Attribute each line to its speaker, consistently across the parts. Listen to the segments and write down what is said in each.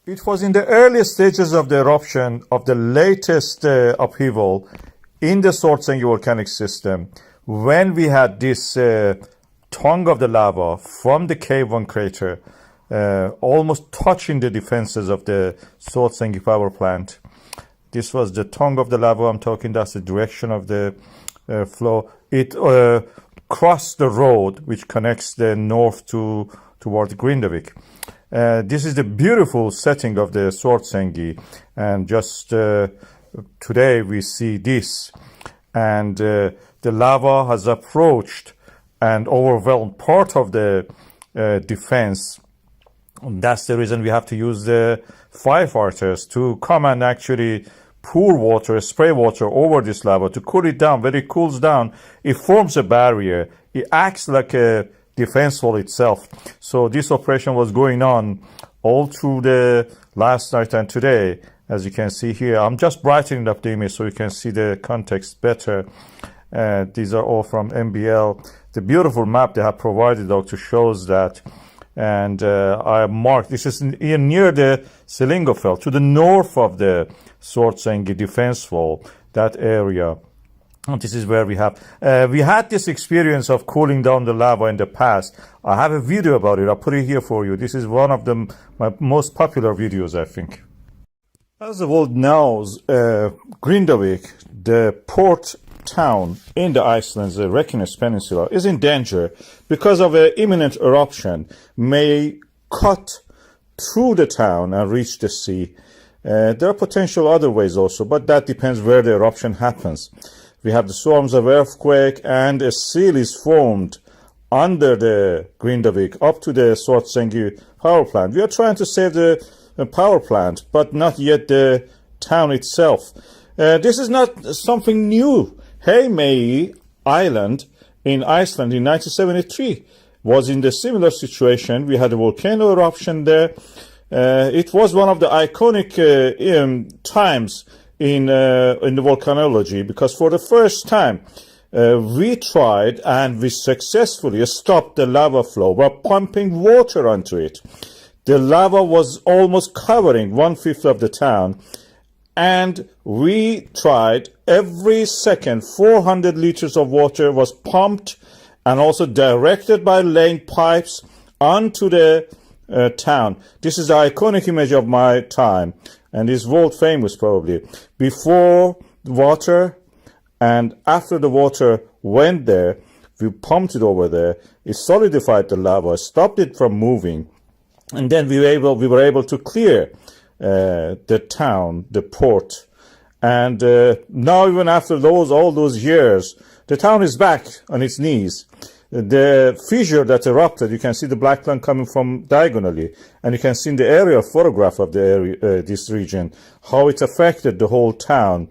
Speaker 1: It was in the early stages of the eruption of the latest upheaval in the Svartsengi volcanic system when we had this tongue of the lava from the K1 crater almost touching the defenses of the Svartsengi power plant. This was the tongue of the lava I'm talking. That's the direction of the flow. It crossed the road which connects the north toward Grindavík. This is the beautiful setting of the Svartsengi, and just today we see this, and the lava has approached and overwhelmed part of the defense. That's the reason we have to use the firefighters to come and actually pour water, spray water over this lava to cool it down. When it cools down, it forms a barrier. It acts like a defense wall itself. So this operation was going on all through the last night and today. As you can see here, I'm just brightening up the image so you can see the context better. These are all from MBL. The beautiful map they have provided to shows that. And I marked, this is near the Selingofeld, to the north of the Svartsengi defense wall, that area. And this is where we had this experience of cooling down the lava in the past. I have a video about it. I'll put it here for you. This is one of my most popular videos, I think. As the world knows, Grindavík, the port town in the Iceland's Reykjanes Peninsula, is in danger because of an imminent eruption may cut through the town and reach the sea. There are potential other ways also, but that depends where the eruption happens. We have the swarms of earthquake, and a seal is formed under the Grindavík up to the Svartsengi power plant. We are trying to save the power plant, but not yet the town itself. This is not something new. Heimaey Island in Iceland in 1973 was in the similar situation. We had a volcano eruption there. It was one of the iconic times in the volcanology, because for the first time we tried and we successfully stopped the lava flow by pumping water onto it. The lava was almost covering 1/5 of the town, and we tried every second 400 liters of water was pumped and also directed by laying pipes onto the town. This is the iconic image of my time, and is world famous probably. Before the water and after the water went there, we pumped it over there. It solidified the lava, stopped it from moving, and then we were able to clear the town, the port. And now, even after all those years, the town is back on its knees. The fissure that erupted, you can see the black line coming from diagonally, and you can see in the aerial photograph of the area, this region, how it affected the whole town.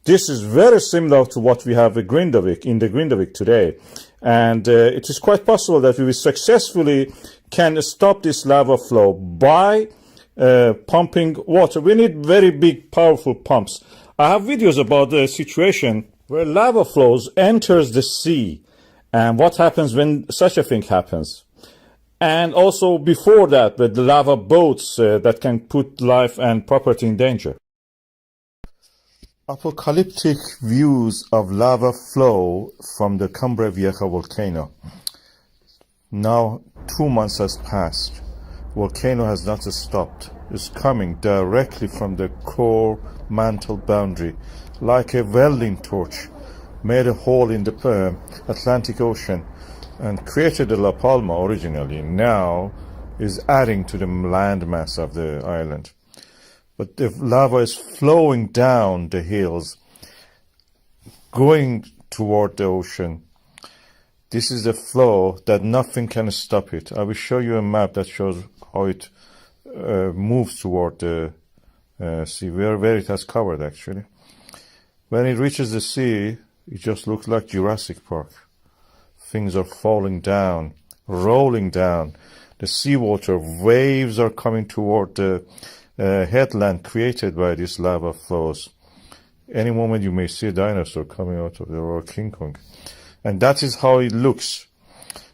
Speaker 1: This is very similar to what we have in the Grindavík today, and it is quite possible that we will successfully can stop this lava flow by pumping water. We need very big, powerful pumps. I have videos about the situation where lava flows enters the sea, and what happens when such a thing happens. And also before that, with the lava boats that can put life and property in danger. Apocalyptic views of lava flow from the Cumbre Vieja volcano. Now 2 months has passed. Volcano has not stopped. It's coming directly from the core mantle boundary, like a welding torch, made a hole in the Atlantic Ocean and created the La Palma originally. Now is adding to the landmass of the island. But the lava is flowing down the hills, going toward the ocean. This is the flow that nothing can stop it. I will show you a map that shows how it moves toward the sea, where it has covered actually. When it reaches the sea, it just looks like Jurassic Park. Things are falling down, rolling down. The seawater waves are coming toward the headland created by these lava flows. Any moment you may see a dinosaur coming out of there, or King Kong. And that is how it looks.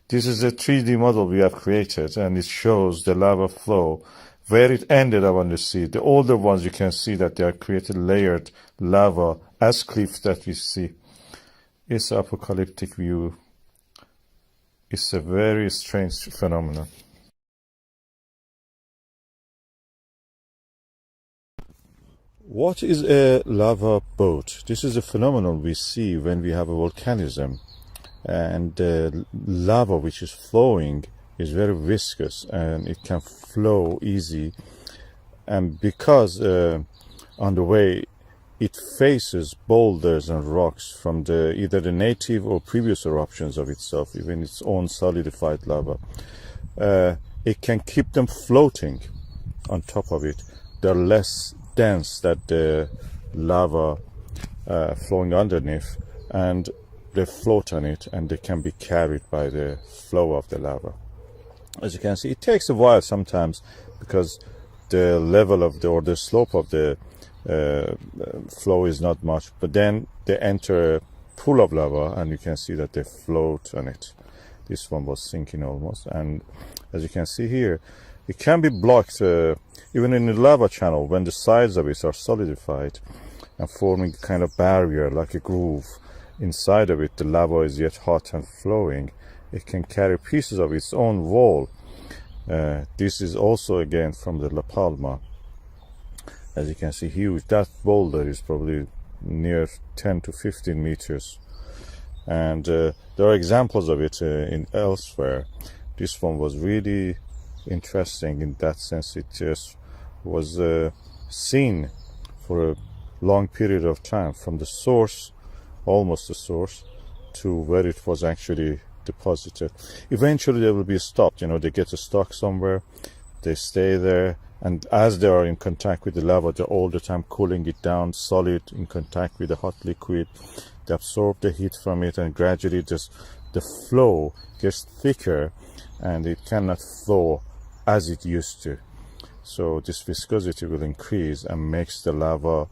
Speaker 1: This is a 3D model we have created, and it shows the lava flow where it ended up on the sea. The older ones, you can see that they are created layered lava as cliffs that we see. It's an apocalyptic view. It's a very strange phenomenon. What is a lava boat? This is a phenomenon we see when we have a volcanism, and the lava which is flowing is very viscous and it can flow easy, and because on the way it faces boulders and rocks from either the native or previous eruptions of itself, even its own solidified lava, it can keep them floating on top of it. They're less dense than the lava flowing underneath, and they float on it and they can be carried by the flow of the lava. As you can see, it takes a while sometimes because the level of the slope of the flow is not much, but then they enter a pool of lava and you can see that they float on it. This one was sinking almost, and as you can see here, it can be blocked even in the lava channel when the sides of it are solidified and forming a kind of barrier like a groove. Inside of it, the lava is yet hot and flowing. It can carry pieces of its own wall. This is also again from the La Palma. As you can see, huge. That boulder is probably near 10 to 15 meters. And there are examples of it in elsewhere. This one was really interesting in that sense. It just was seen for a long period of time from the source, almost the source, to where it was actually deposited. Eventually they will be stopped, they get stuck somewhere, they stay there, and as they are in contact with the lava, they're all the time cooling it down, solid, in contact with the hot liquid. They absorb the heat from it, and gradually just the flow gets thicker and it cannot flow as it used to. So this viscosity will increase and makes the lava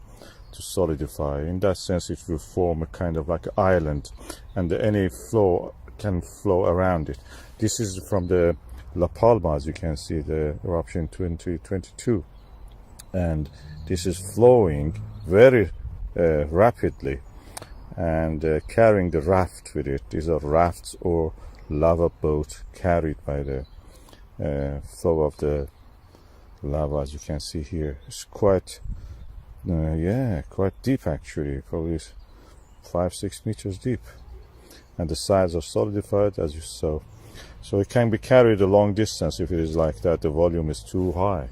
Speaker 1: to solidify. In that sense, it will form a kind of like an island, and any flow can flow around it. This is from the La Palma, as you can see, the eruption 2022, and this is flowing very rapidly and carrying the raft with it. These are rafts or lava boats carried by the flow of the lava, as you can see here. It's quite quite deep actually, probably 5-6 meters deep, and the sides are solidified as you saw. So it can be carried a long distance if it is like that, the volume is too high.